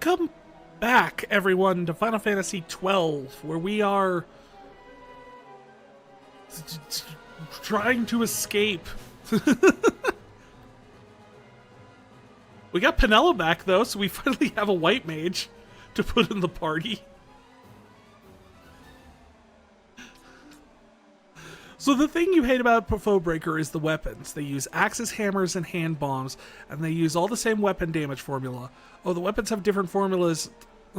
Welcome back, everyone, to Final Fantasy XII, where we are trying to escape. We got Penella back, though, so we finally have a white mage to put in the party. So the thing you hate about Foebreaker is the weapons. They use axes, hammers, and hand bombs, and they use all the same weapon damage formula. Oh, the weapons have different formulas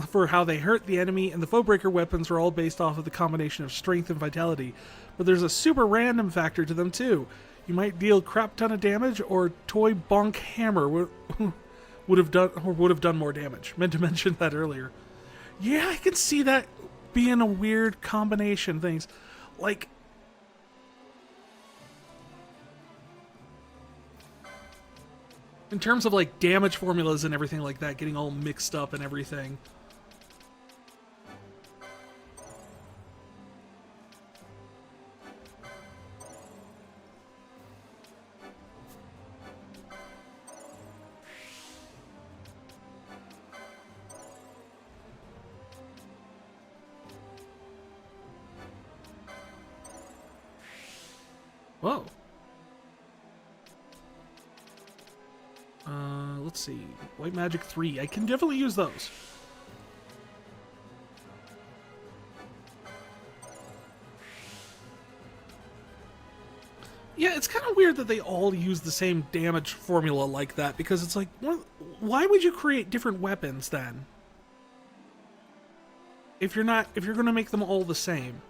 for how they hurt the enemy, and the Foebreaker weapons are all based off of the combination of strength and vitality. But there's a super random factor to them too. You might deal crap ton of damage, or toy bonk hammer would have done more damage. Meant to mention that earlier. Yeah, I can see that being a weird combination of things. Like, in terms of like damage formulas and everything like that, getting all mixed up and everything. Whoa. Let's see. White Magic 3. I can definitely use those. Yeah, it's kind of weird that they all use the same damage formula like that, because it's like, why would you create different weapons then? If you're going to make them all the same.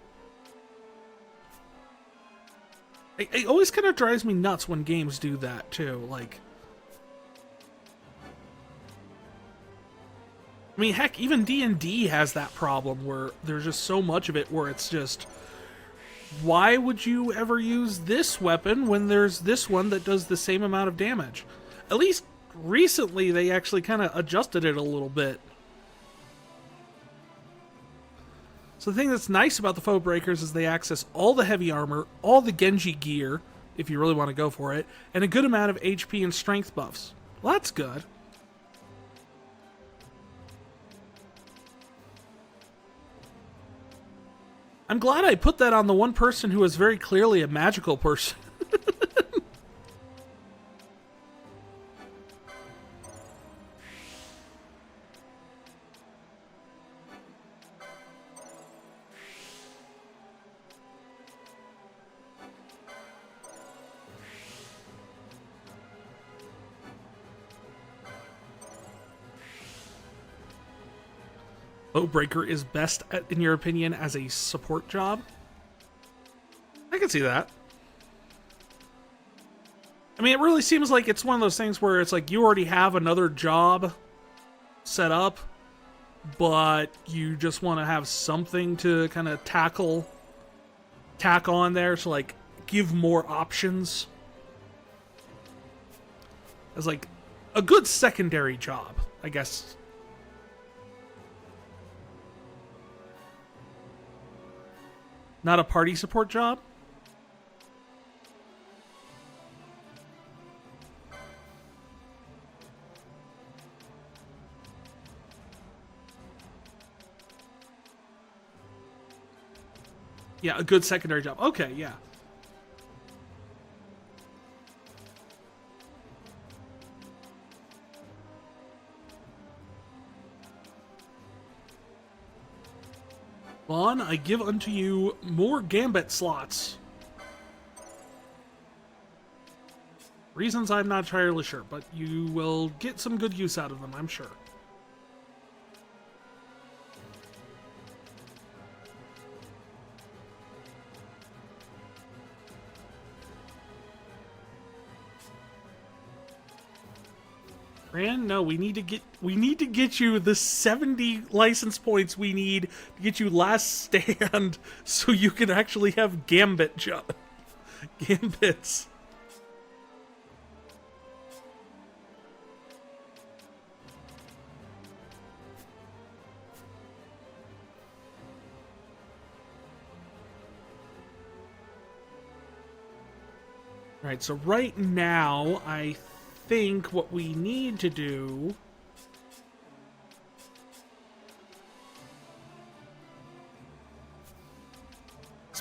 It always kind of drives me nuts when games do that too, like, I mean, heck, even D&D has that problem where there's just so much of it where it's just, why would you ever use this weapon when there's this one that does the same amount of damage? At least recently they actually kind of adjusted it a little bit. So the thing that's nice about the Foebreakers is they access all the heavy armor, all the Genji gear, if you really want to go for it, and a good amount of HP and strength buffs. Well, that's good. I'm glad I put that on the one person who is very clearly a magical person. Foebreaker is best, in your opinion, as a support job? I can see that. I mean, it really seems like it's one of those things where it's like you already have another job set up, but you just want to have something to kind of tack on there to like give more options. As like a good secondary job, I guess. Not a party support job? Yeah, a good secondary job. Okay, yeah. Vahn, I give unto you more gambit slots. Reasons I'm not entirely sure, but you will get some good use out of them, I'm sure. Ran, no, we need to get you the 70 license points we need to get you last stand so you can actually have gambits. Alright, so right now, I think what we need to do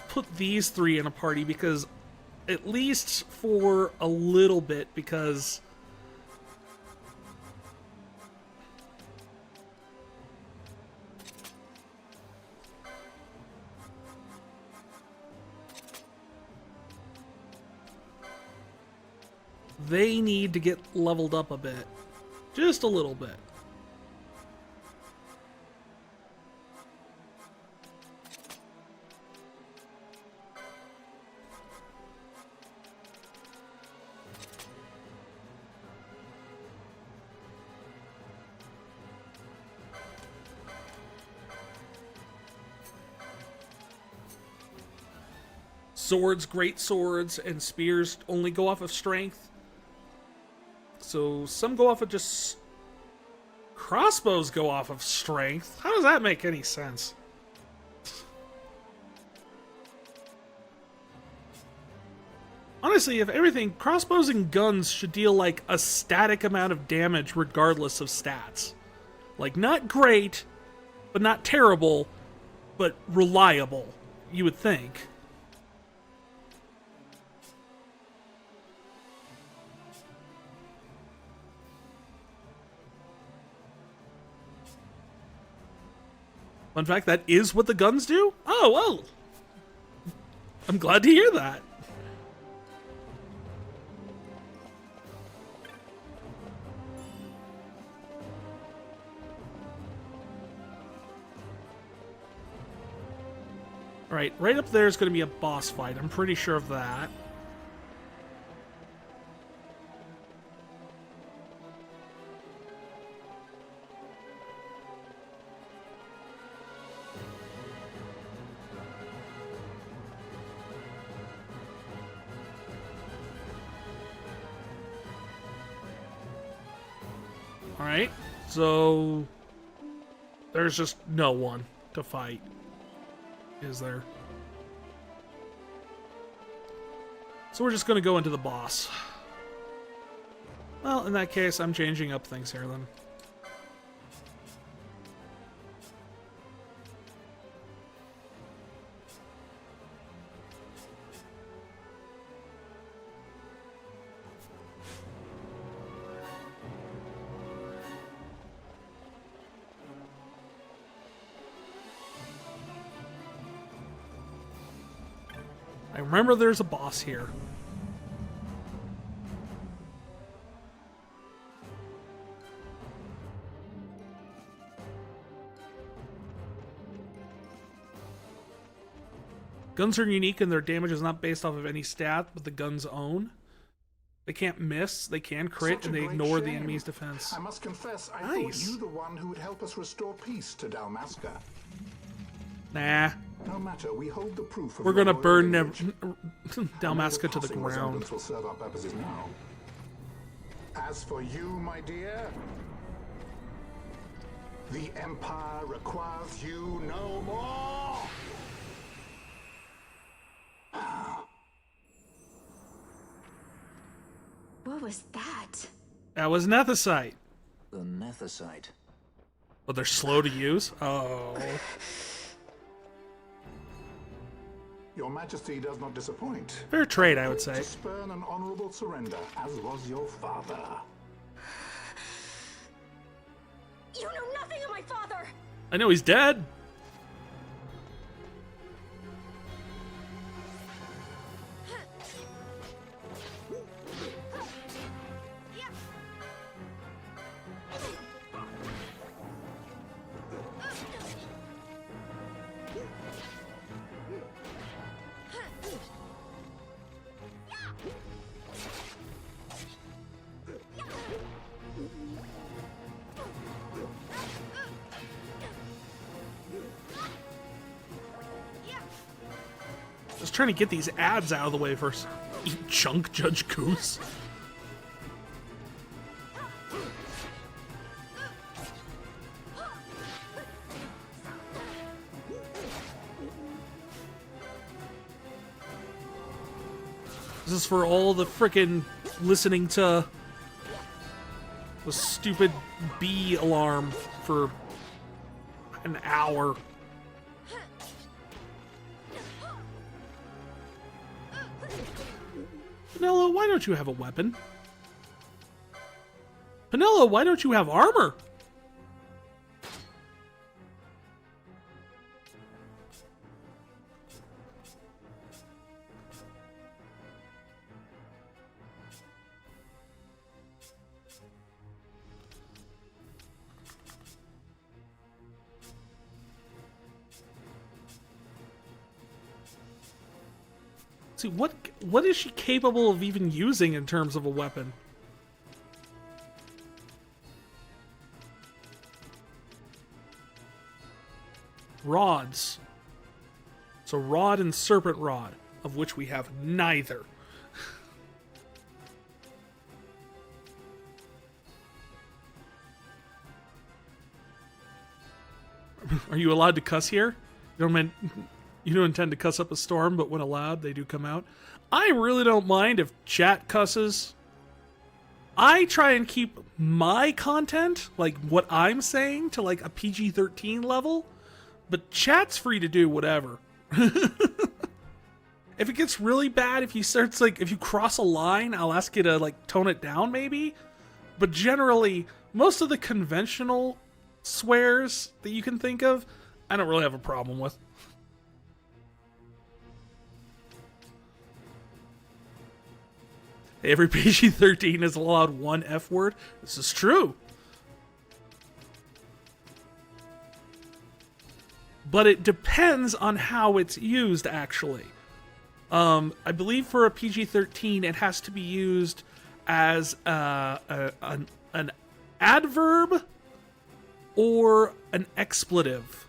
put these three in a party because, at least for a little bit, because they need to get leveled up a bit. Just a little bit. Swords, great swords, and spears only go off of strength. So some go off of just... Crossbows go off of strength? How does that make any sense? Honestly, if everything, crossbows and guns should deal like a static amount of damage regardless of stats. Like, not great, but not terrible, but reliable, you would think. Fun fact, that is what the guns do? Oh, well. I'm glad to hear that. Alright, right up there is going to be a boss fight. I'm pretty sure of that. Alright, so there's just no one to fight, is there? So we're just going to go into the boss. Well, in that case, I'm changing up things here then. I remember there's a boss here. Guns are unique and their damage is not based off of any stat but the gun's own. They can't miss, they can crit, and they ignore the enemy's defense. I must confess, I thought you the one who would help us restore peace to Dalmasca. Nah. No matter, we hold the proof of we're gonna burn Dalmasca to the ground. Will serve our purposes now. As for you, my dear, the Empire requires you no more. What was that? That was Nethicite. The Nethicite. But they're slow to use? Oh. Your Majesty does not disappoint. Fair trade, I would say. To spurn an honorable surrender, as was your father. You know nothing of my father! I know he's dead. Just trying to get these ads out of the way first. Eat chunk, Judge Ghis. This is for all the frickin' listening to the stupid bee alarm for an hour. Penelo, why don't you have a weapon? Penelo, why don't you have armor? See, what is she capable of even using in terms of a weapon? Rods. So rod and serpent rod, of which we have neither. Are you allowed to cuss here? You don't intend to cuss up a storm, but when allowed, they do come out. I really don't mind if chat cusses. I try and keep my content, like what I'm saying, to like a PG-13 level, but chat's free to do whatever. If it gets really bad, if you cross a line, I'll ask you to like tone it down maybe. But generally, most of the conventional swears that you can think of, I don't really have a problem with. Every PG-13 is allowed one F word. This is true. But it depends on how it's used, actually. I believe for a PG-13, it has to be used as an adverb or an expletive.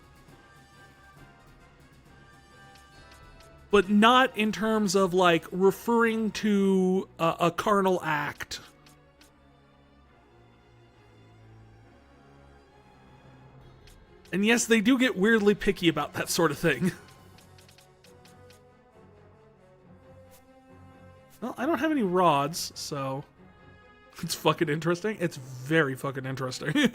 But not in terms of, like, referring to a carnal act. And yes, they do get weirdly picky about that sort of thing. Well, I don't have any rods, so... It's fucking interesting. It's very fucking interesting.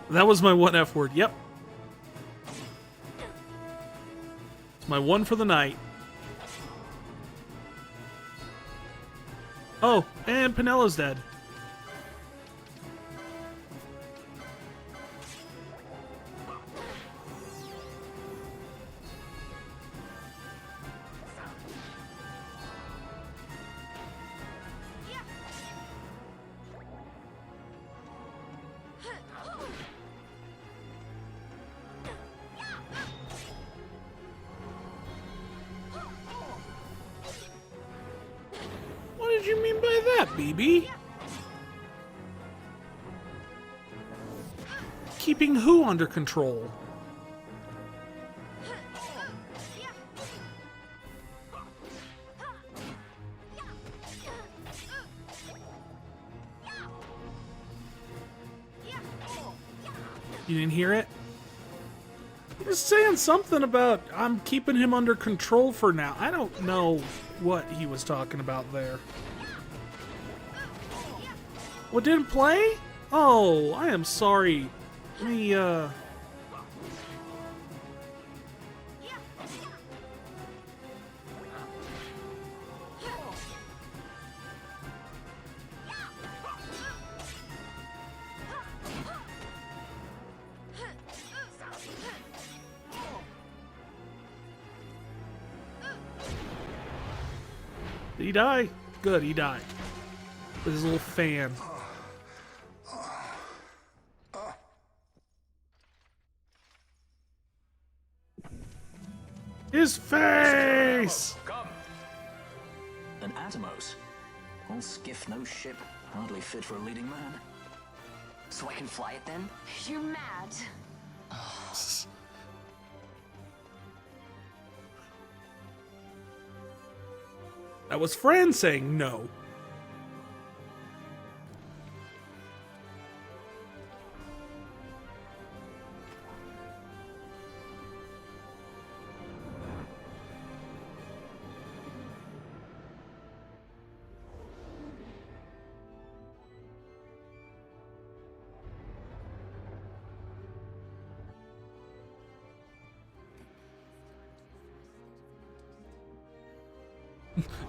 That was my one F word, yep. It's my one for the night. Oh, and Penelo's dead. What did you mean by that, BB? Keeping who under control? You didn't hear it? He was saying something about I'm keeping him under control for now. I don't know what he was talking about there. What, didn't play? Oh, I am sorry. Let me, Did he die? Good, he died. With his little fan. His face! Come. An Atomos. All skiff, no ship. Hardly fit for a leading man. So I can fly it then? You're mad. That was Fran saying no.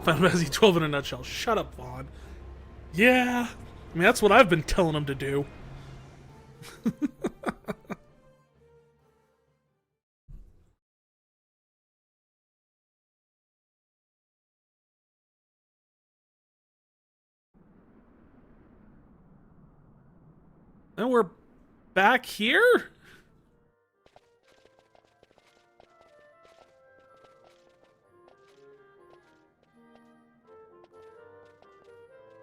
Final Fantasy 12 in a nutshell. Shut up, Vahn. Yeah. I mean, that's what I've been telling him to do. And we're back here?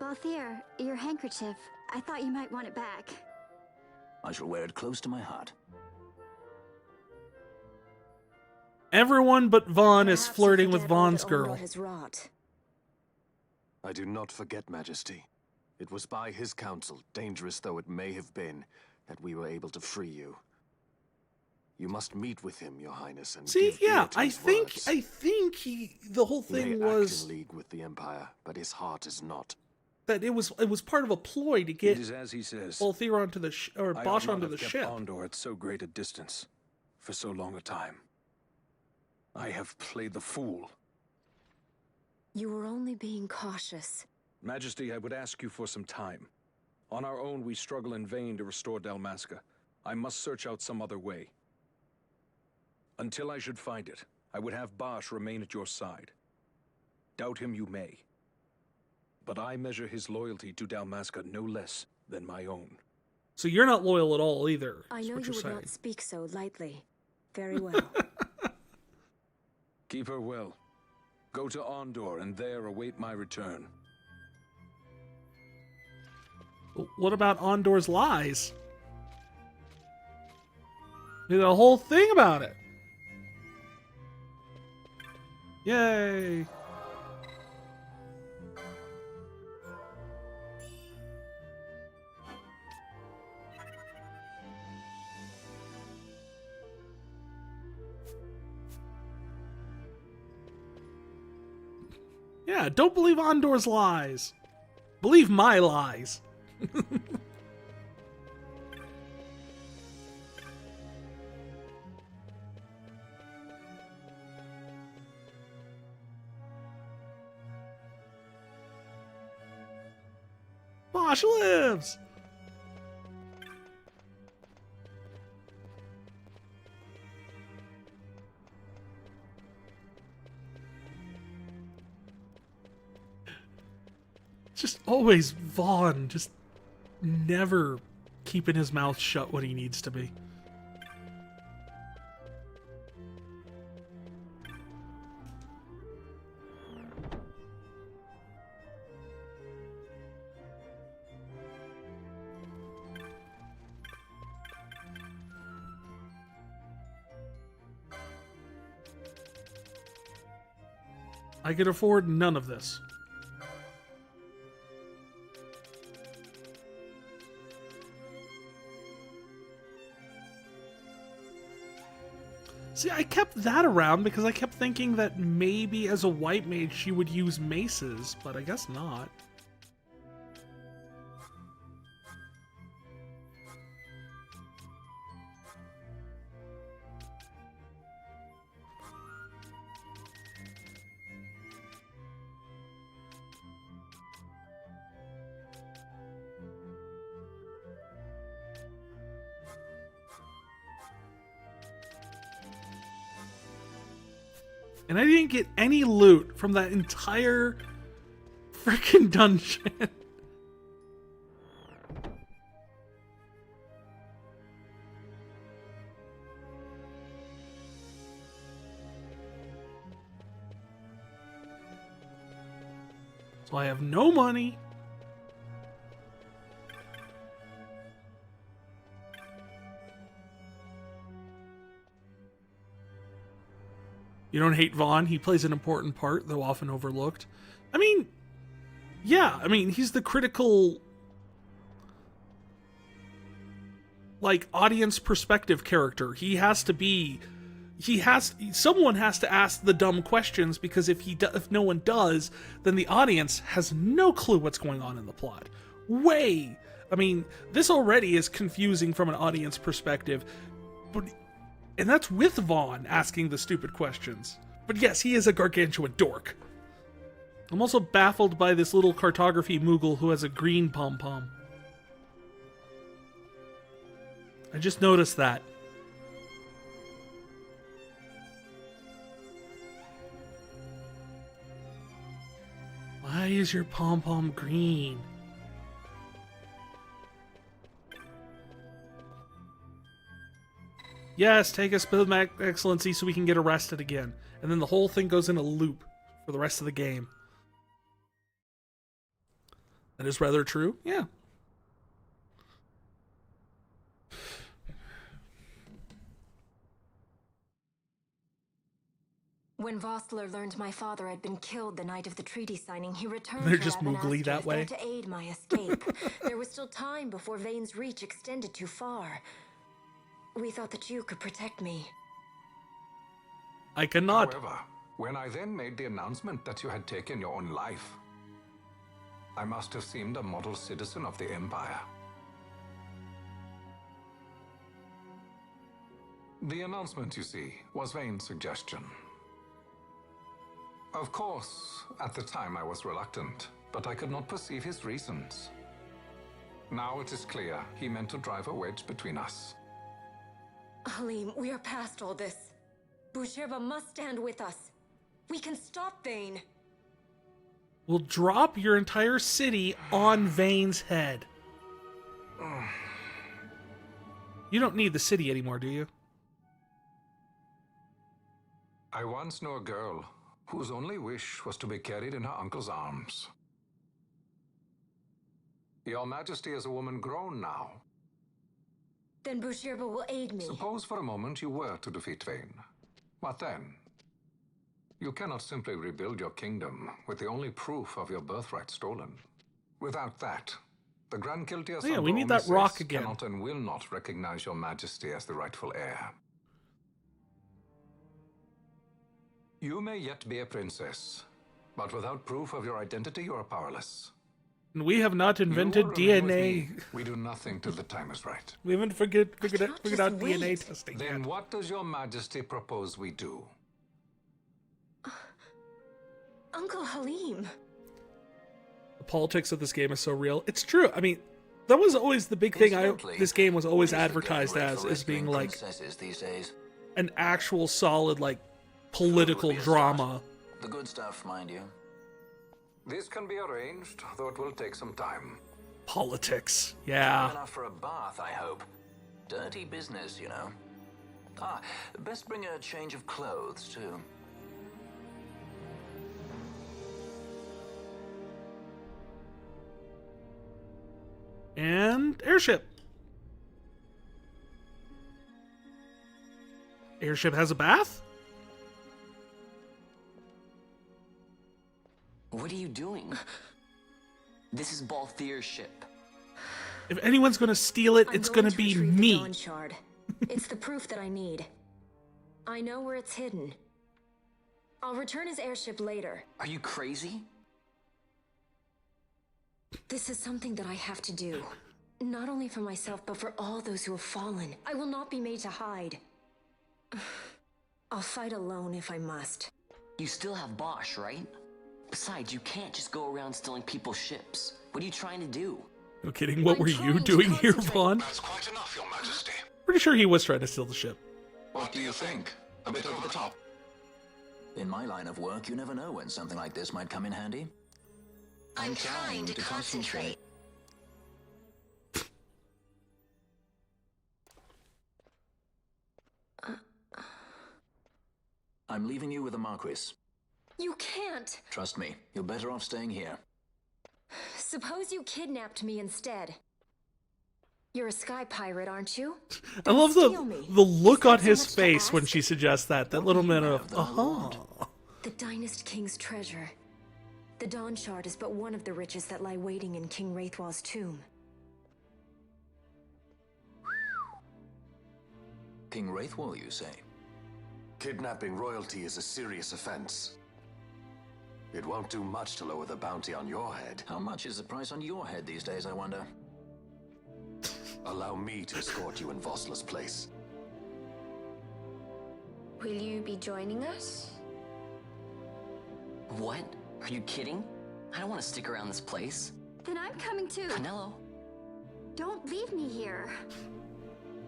Balthier, your handkerchief. I thought you might want it back. I shall wear it close to my heart. Everyone but Vahn is Perhaps you flirting with forget all Vaughn's that girl. Omar has wrought. I do not forget, Majesty. It was by his counsel, dangerous though it may have been, that we were able to free you. You must meet with him, Your Highness, and See, give yeah, ear to I his think words. the whole He may thing act was in league with the Empire, but his heart is not. that it was part of a ploy to It get is as he says. Balthier onto the or I Bosch ought not onto the have kept ship. Ondor at so great a distance for so long a time. I have played the fool. You were only being cautious. Majesty, I would ask you for some time. On our own, we struggle in vain to restore Dalmasca. I must search out some other way. Until I should find it, I would have Bosch remain at your side. Doubt him you may. But I measure his loyalty to Dalmasca no less than my own. So you're not loyal at all either. I is know what you you're would saying. not speak so lightly. Very well. Keep her well. Go to Ondor and there await my return. What about Ondor's lies? Did a whole thing about it. Yay! Yeah, don't believe Ondor's lies. Believe my lies. Bosch lives! Just always Vahn, just never keeping his mouth shut when he needs to be. I could afford none of this. See, I kept that around because I kept thinking that maybe as a white mage she would use maces, but I guess not. And I didn't get any loot from that entire freaking dungeon. So I have no money. You don't hate Vahn. He plays an important part, though often overlooked. I mean, yeah, I mean, he's the critical, like, audience perspective character. He has to be, someone has to ask the dumb questions, because if no one does, then the audience has no clue what's going on in the plot. I mean, this already is confusing from an audience perspective, and that's with Vahn asking the stupid questions. But yes, he is a gargantuan dork. I'm also baffled by this little cartography Moogle who has a green pom-pom. I just noticed that. Why is your pom-pom green? Yes, take us build excellency so we can get arrested again. And then the whole thing goes in a loop for the rest of the game. That is rather true, yeah. When Vossler learned my father had been killed the night of the treaty signing, he returned They're to just moogly Rabanastre that way. to aid my escape. There was still time before Vane's reach extended too far. We thought that you could protect me. I cannot. However, when I then made the announcement that you had taken your own life, I must have seemed a model citizen of the Empire. The announcement, you see, was Vane's suggestion. Of course, at the time I was reluctant, but I could not perceive his reasons. Now it is clear he meant to drive a wedge between us. Halim, we are past all this. Bushirba must stand with us. We can stop Vane. We'll drop your entire city on Vane's head. You don't need the city anymore, do you? I once knew a girl whose only wish was to be carried in her uncle's arms. Your Majesty is a woman grown now. Then Bushirba will aid me. Suppose for a moment you were to defeat Vane. What then? You cannot simply rebuild your kingdom with the only proof of your birthright stolen. Without that, the Grand Kiltia Oh yeah, we need that rock again. cannot and will not recognize your Majesty as the rightful heir. You may yet be a princess, but without proof of your identity, you are powerless. And we have not invented You will remain with DNA. me. We do nothing till the time is right. We haven't figured out just DNA wait. testing Then yet. what does your Majesty propose we do? Uncle Halim. The politics of this game is so real. It's true. I mean, that was always the big thing. This game was always advertised as being like princesses these days. an actual solid like political Would be a drama. start. The good stuff, mind you. This can be arranged, though it will take some time. Politics. Yeah. Enough for a bath, I hope. Dirty business, you know. Best bring a change of clothes, too. And airship. Airship has a bath? What are you doing? This is Balthier's ship. If anyone's gonna steal it, I'm it's going gonna to be retrieve the me. Dawn Shard. It's the proof that I need. I know where it's hidden. I'll return his airship later. Are you crazy? This is something that I have to do. Not only for myself, but for all those who have fallen. I will not be made to hide. I'll fight alone if I must. You still have Bosch, right? Besides, you can't just go around stealing people's ships. What are you trying to do? No kidding. What I'm were you trying to doing here, concentrate. Vahn? That's quite enough, Your Majesty. Pretty sure he was trying to steal the ship. What do you think? A bit over the top. In my line of work, you never know when something like this might come in handy. I'm trying to concentrate. I'm leaving you with the Marquis. You can't. Trust me, you're better off staying here. Suppose you kidnapped me instead. You're a sky pirate, aren't you? I love steal me. the look Is that on so his much to face when ask? she suggests that. That little minute of, the Lord. The Dynast King's treasure. The Dawn Shard is but one of the riches that lie waiting in King Wraithwall's tomb. King Wraithwall, you say? Kidnapping royalty is a serious offense. It won't do much to lower the bounty on your head. How much is the price on your head these days, I wonder? Allow me to escort you in Vossler's place. Will you be joining us? What? Are you kidding? I don't want to stick around this place. Then I'm coming too. Canelo. Don't leave me here.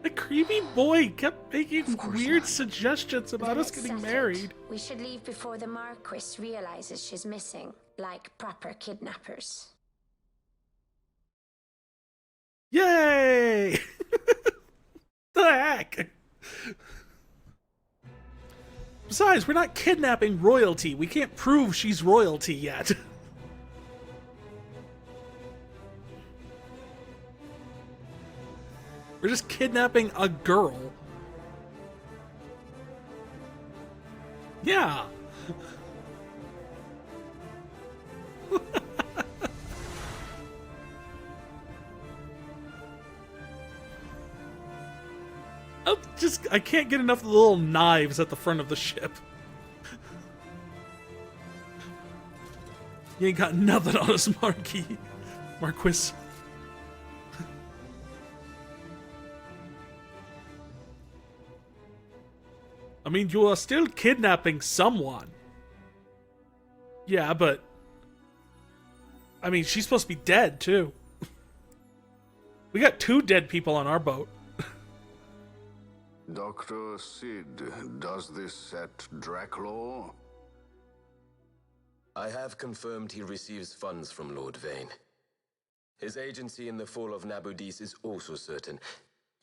The creepy boy kept making course weird not. suggestions about Then us it's getting settled. married. We should leave before the Marquis realizes she's missing, like proper kidnappers. Yay! The heck? Besides, we're not kidnapping royalty. We can't prove she's royalty yet. We're just kidnapping a girl. Yeah. I can't get enough of the little knives at the front of the ship. You ain't got nothing on us, Marquis. I mean, you are still kidnapping someone. Yeah, but... I mean, she's supposed to be dead, too. We got 2 dead people on our boat. Dr. Sid, does this set Draclaw? I have confirmed he receives funds from Lord Vahn. His agency in the fall of Nabudis is also certain.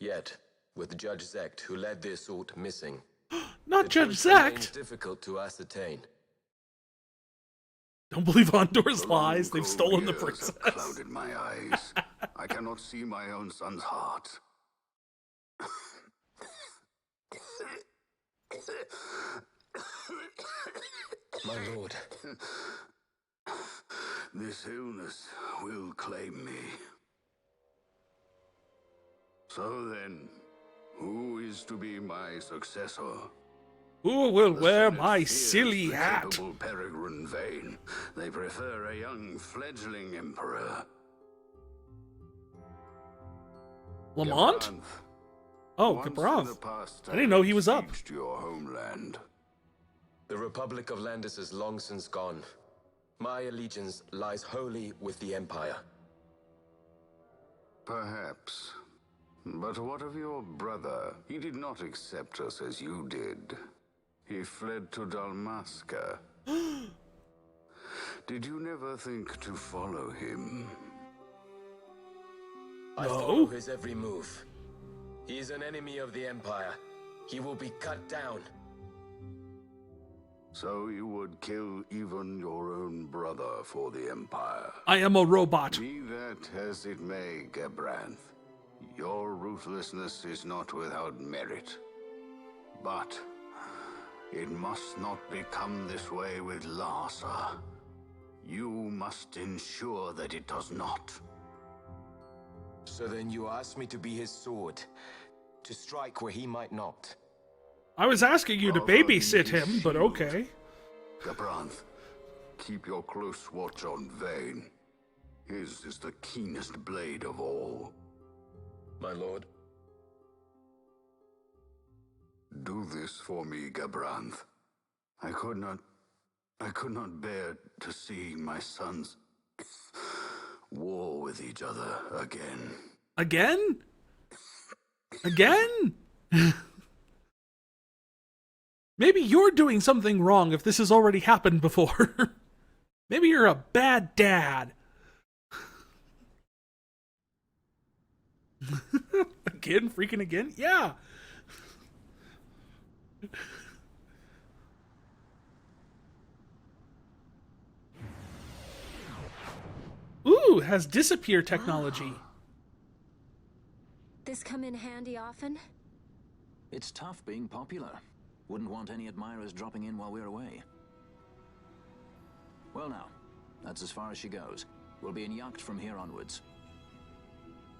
Yet, with Judge Ghis, who led the assault, missing, Not the Judge truth remains Ghis! difficult to ascertain. Don't believe Ondor's lies. They've Cold stolen the years princess. have clouded my eyes. I cannot see my own son's heart. My lord, This illness will claim me. So then, who is to be my successor? Who will The wear Senate my fears silly the hat? capable Peregrine Vahn. They prefer a young fledgling emperor. Lamont? Gabranth, Oh, once in Gabranth. the past, I didn't know he was up. besieged your homeland. the Republic of Landis is long since gone. My allegiance lies wholly with the Empire. Perhaps. But what of your brother? He did not accept us as you did. He fled to Dalmasca. Did you never think to follow him? I follow his every move. He is an enemy of the Empire. He will be cut down. So you would kill even your own brother for the Empire? I am a robot. Be that as it may, Gabranth, your ruthlessness is not without merit. But it must not become this way with Larsa. You must ensure that it does not. So then you ask me to be his sword, to strike where he might not. I was asking you to babysit him, but okay. Gabranth, keep your close watch on Vahn. His is the keenest blade of all. My lord. Do this for me, Gabranth. I could not bear to see my sons war with each other again. Again? Again? Maybe you're doing something wrong if this has already happened before. Maybe you're a bad dad. Again? Freaking again? Yeah. Ooh, has disappear technology. This come in handy often? It's tough being popular. Wouldn't want any admirers dropping in while we're away. Well now, that's as far as she goes. We'll be in yacht from here onwards.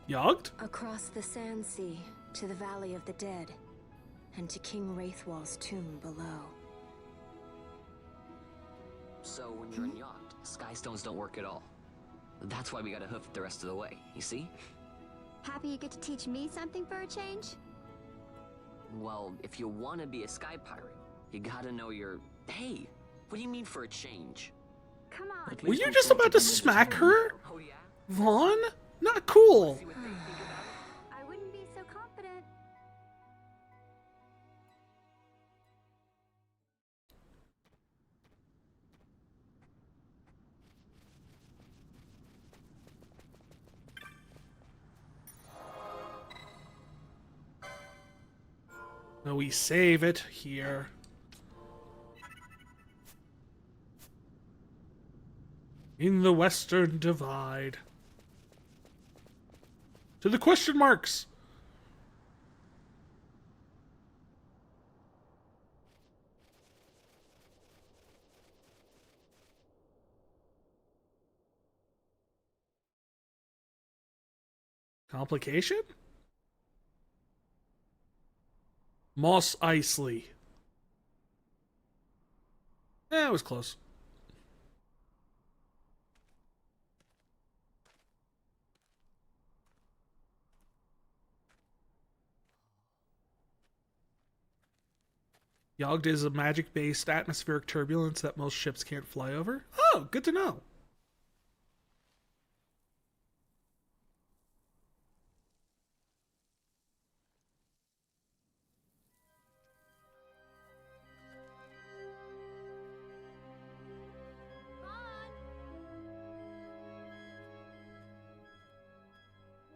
Yacht? Across the Sandsea, to the Valley of the Dead, and to King Wraithwall's tomb below. So when you're in yacht, skystones don't work at all. That's why we gotta hoof it the rest of the way, you see? Happy you get to teach me something for a change? Well, if you want to be a sky pirate, you gotta know your... Hey, what do you mean for a change? Come on. Were you just about to smack her? Vahn? Not cool. I wouldn't be so confident. No, we save it here. In the Western Divide. To the question marks! Complication? Moss Eisley. It was close. Yogd is a magic-based atmospheric turbulence that most ships can't fly over. Oh, good to know.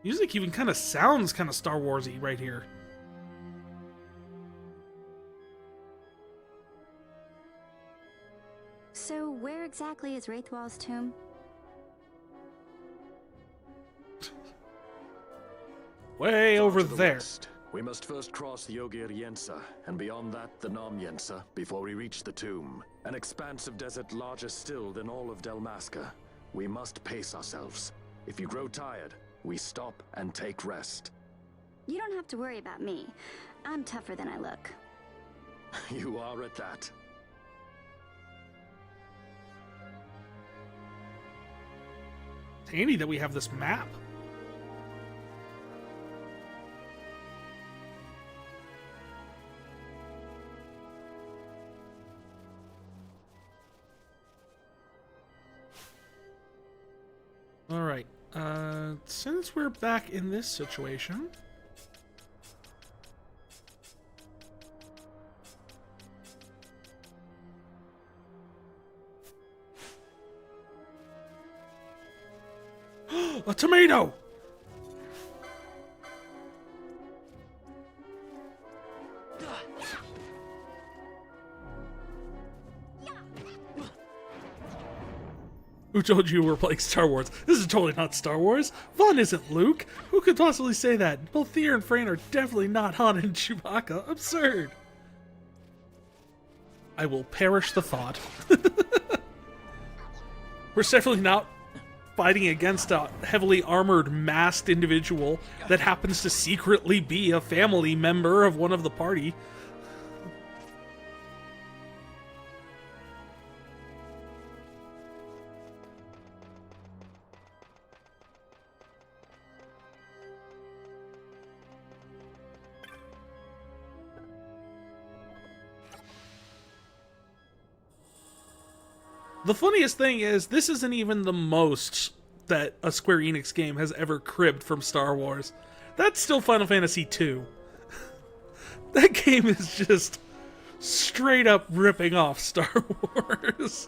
Music even kind of sounds kind of Star Wars-y right here. So, where exactly is Wraithwall's tomb? Way over To the there. west. We must first cross the Yogir Yensa, and beyond that, the Nam Yensa, before we reach the tomb. An expanse of desert larger still than all of Delmasca. We must pace ourselves. If you grow tired, we stop and take rest. You don't have to worry about me. I'm tougher than I look. You are at that. It's handy that we have this map. All right. Since we're back in this situation, a tomato! Who told you we're playing Star Wars? This is totally not Star Wars. Vahn isn't Luke. Who could possibly say that? Both Thea and Frayne are definitely not Han and Chewbacca. Absurd. I will perish the thought. We're definitely not fighting against a heavily armored, masked individual that happens to secretly be a family member of one of the party. The funniest thing is, this isn't even the most that a Square Enix game has ever cribbed from Star Wars. That's still Final Fantasy II. That game is just straight up ripping off Star Wars.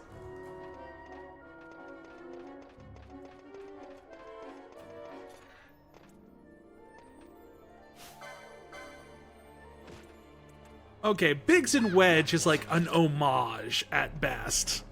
Okay, Biggs and Wedge is like an homage at best.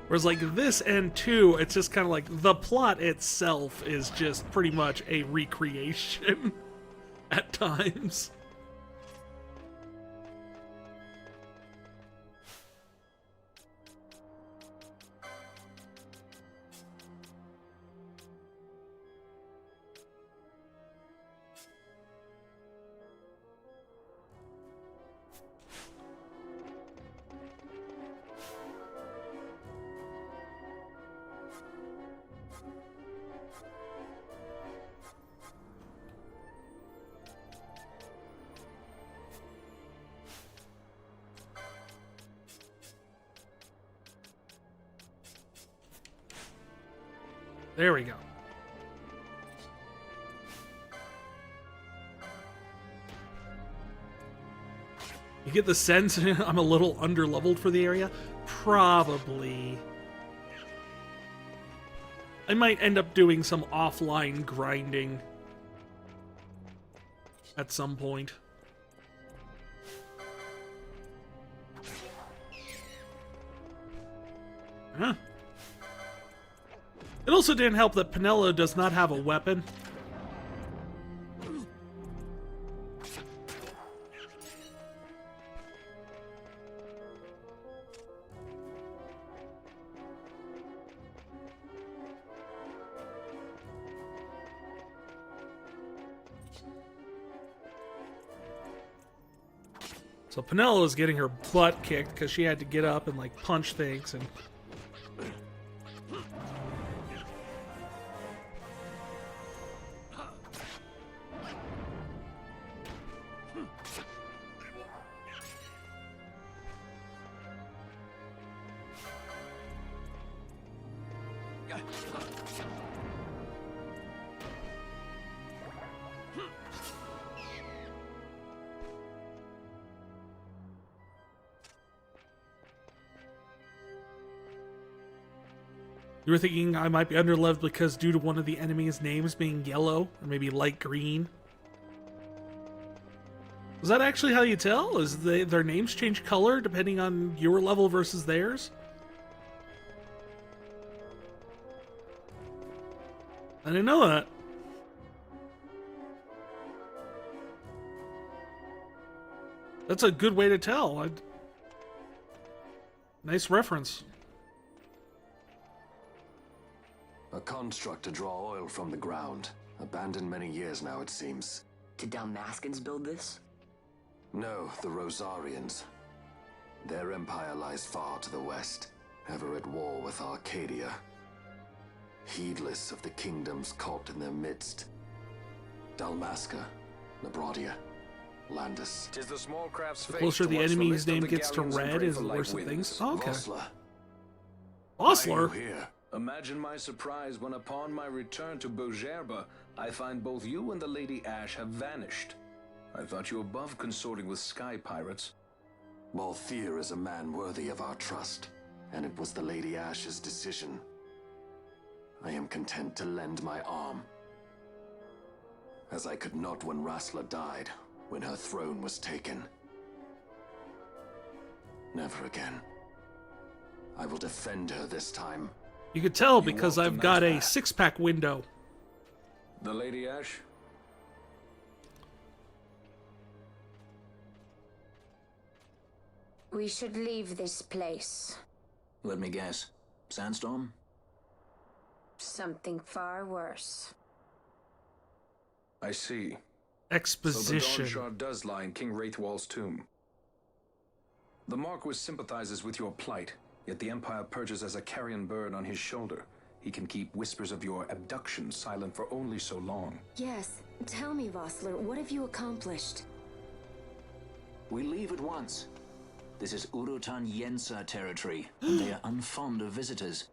Whereas like this and 2, it's just kind of like the plot itself is just pretty much a recreation at times. There we go. You get the sense I'm a little under-leveled for the area? Probably. I might end up doing some offline grinding at some point. Huh. It also didn't help that Penelo does not have a weapon. So Penelo is getting her butt kicked because she had to get up and like punch things and. You were thinking I might be underleveled because due to one of the enemy's names being yellow, or maybe light green. Is that actually how you tell? Is their names change color depending on your level versus theirs? I didn't know that. That's a good way to tell. Nice reference. A construct to draw oil from the ground. Abandoned many years now, it seems. Did Dalmaskans build this? No, the Rosarians. Their empire lies far to the west, ever at war with Arcadia. Heedless of the kingdoms caught in their midst. Dalmasca, Nabrodia, Landis. Tis the small craft's The closer the enemy's name gets to red is the worse of things. Oh, okay. Vossler? Here. Imagine my surprise when upon my return to Bogerba, I find both you and the Lady Ashe have vanished. I thought you above consorting with sky pirates. Balthier is a man worthy of our trust, and it was the Lady Ashe's decision. I am content to lend my arm. As I could not when Rassler died, when her throne was taken. Never again. I will defend her this time. You could tell because I've got a six-pack window. The Lady Ashe? We should leave this place. Let me guess. Sandstorm? Something far worse. I see. Exposition. So the Dawn Shard does lie in King Wraithwall's tomb. The Marquis sympathizes with your plight, yet the Empire perches as a carrion bird on his shoulder. He can keep whispers of your abduction silent for only so long. Yes. Tell me, Vossler, what have you accomplished? We leave at once. This is Urutan Yensa territory, and they are unfond of visitors.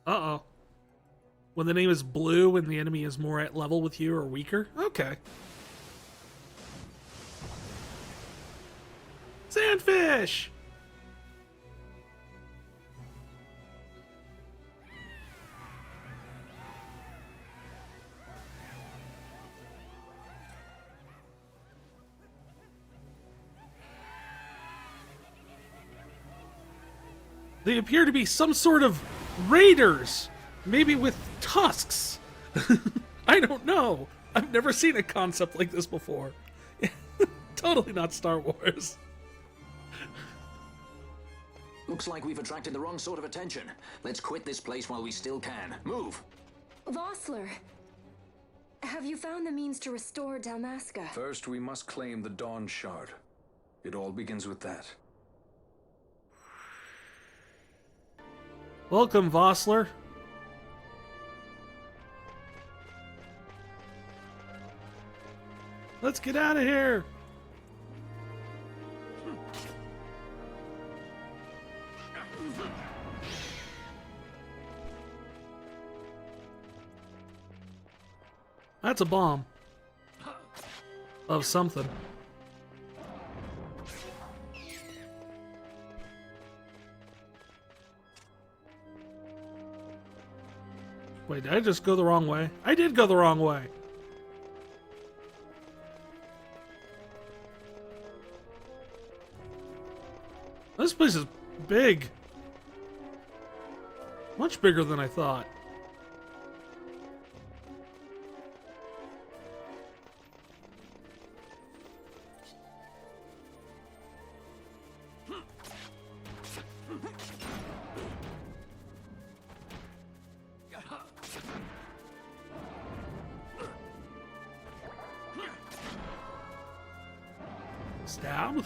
Uh-oh. When the name is blue and the enemy is more at level with you or weaker? Okay. Sandfish! They appear to be some sort of raiders, maybe with tusks. I don't know. I've never seen a concept like this before. Totally not Star Wars. Looks like we've attracted the wrong sort of attention. Let's quit this place while we still can. Move! Vossler, have you found the means to restore Dalmasca? First, we must claim the Dawn Shard. It all begins with that. Welcome, Vossler. Let's get out of here. That's a bomb. Of something. Wait, did I just go the wrong way? I did go the wrong way. This place is big. Much bigger than I thought. Stab?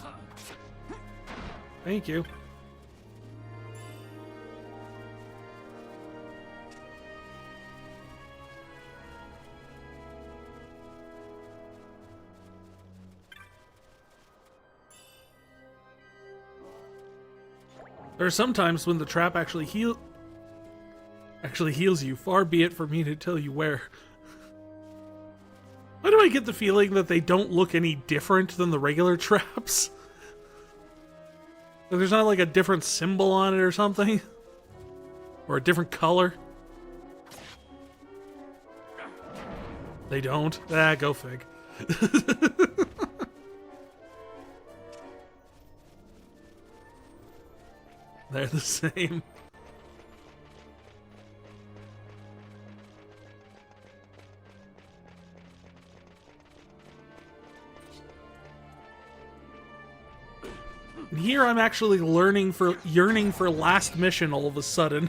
Thank you. There are some times when the trap actually heals you. Far be it for me to tell you where. Why do I get the feeling that they don't look any different than the regular traps? Like there's not like a different symbol on it or something? Or a different color? They don't? Ah, go fig. They're the same. And here I'm actually yearning for last mission all of a sudden.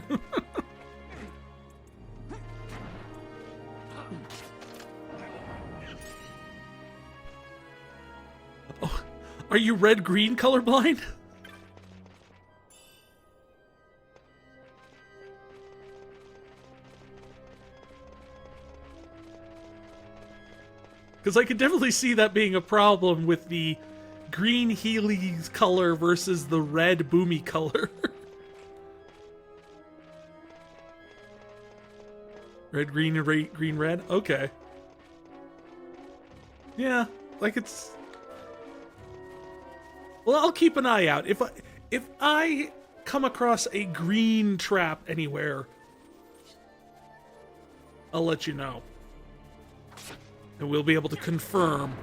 Oh, are you red-green colorblind? Because I could definitely see that being a problem with the green Healy's color versus the red Boomy color. Red, green, green, red? Okay. Yeah, like it's... Well, I'll keep an eye out. If I come across a green trap anywhere, I'll let you know. And we'll be able to confirm.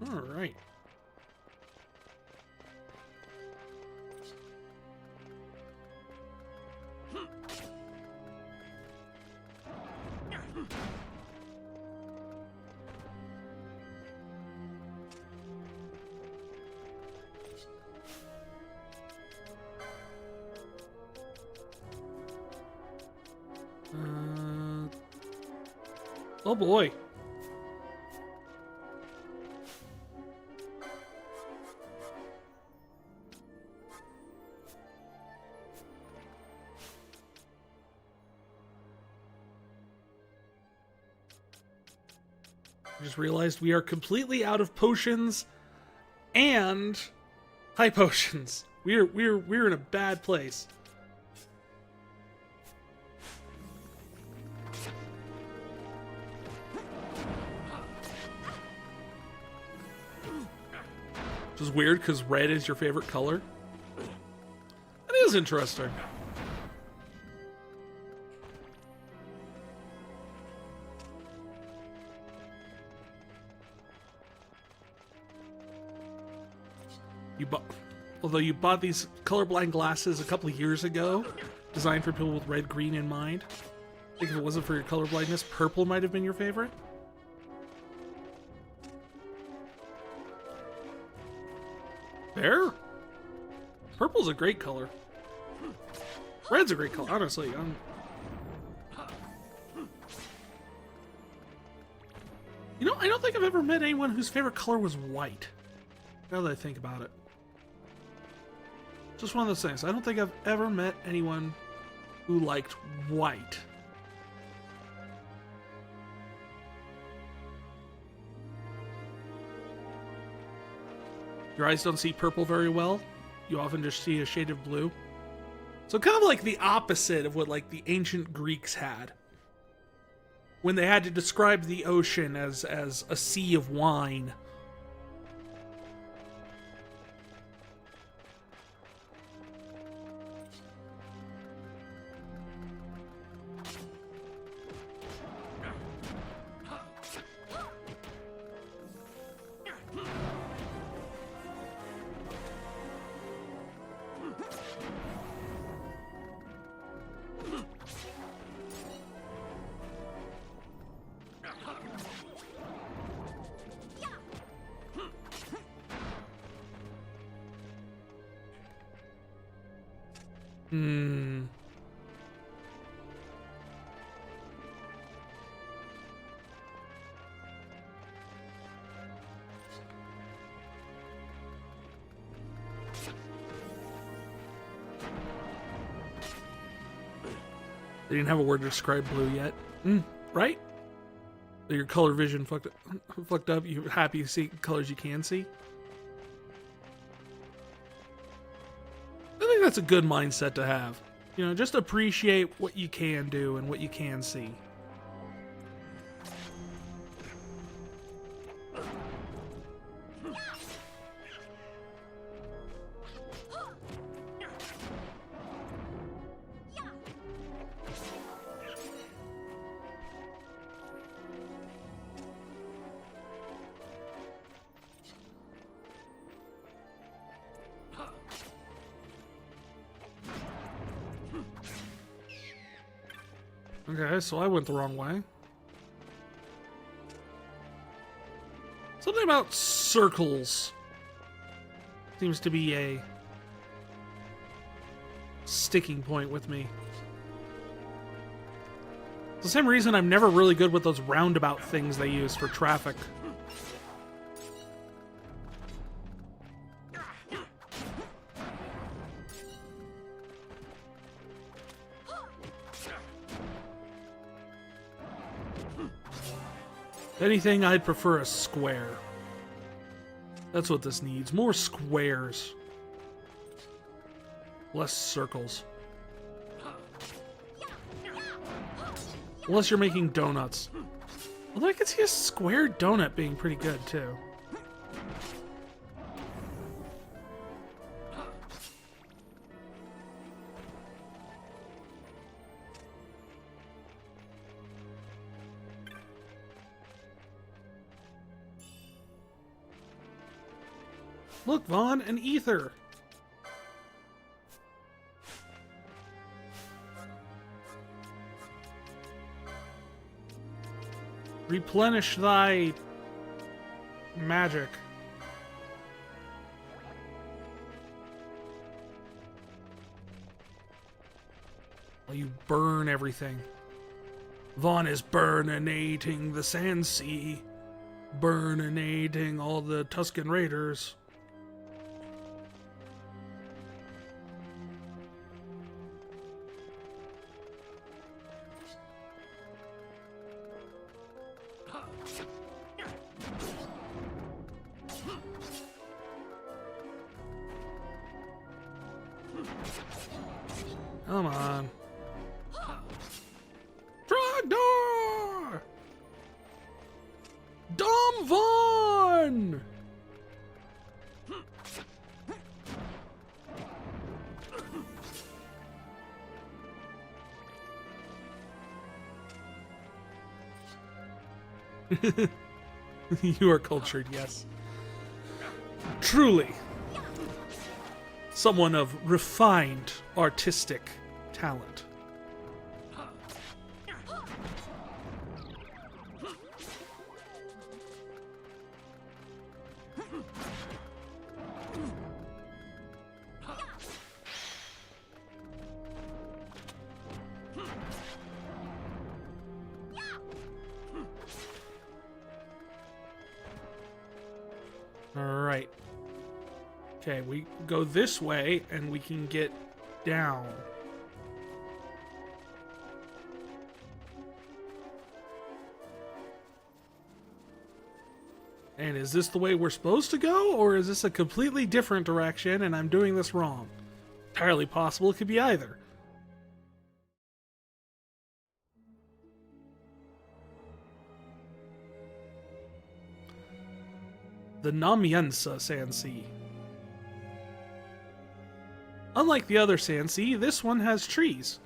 All right. Oh boy. I just realized we are completely out of potions and high potions. We're in a bad place. Which is weird because red is your favorite color. That is interesting. Although you bought these colorblind glasses a couple of years ago, designed for people with red, green in mind. I think if it wasn't for your colorblindness, purple might have been your favorite. There? Purple's a great color. Red's a great color, honestly. You know, I don't think I've ever met anyone whose favorite color was white. Now that I think about it. Just one of those things. I don't think I've ever met anyone who liked white. Your eyes don't see purple very well. You often just see a shade of blue. So kind of like the opposite of what like the ancient Greeks had. When they had to describe the ocean as a sea of wine. They didn't have a word to describe blue yet. Right? Your color vision fucked up. You're happy to see colors you can see. I think that's a good mindset to have. You know, just appreciate what you can do and what you can see. Okay, so I went the wrong way. Something about circles seems to be a sticking point with me. It's the same reason I'm never really good with those roundabout things they use for traffic. If anything, I'd prefer a square. That's what this needs. More squares. Less circles. Unless you're making donuts. Although I could see a square donut being pretty good, too. Look, Vahn, an ether. Replenish thy magic. While you burn everything. Vahn is burninating the Sandsea. Burninating all the Tuskan Raiders. Come on. Trogdor! Dom Vahn! You are cultured, yes. Truly. Someone of refined artistic talent. Okay, we go this way and we can get down. And is this the way we're supposed to go, or is this a completely different direction and I'm doing this wrong? Entirely possible it could be either. The Namyensa Sandsea. Unlike the other Sandsea, this one has trees.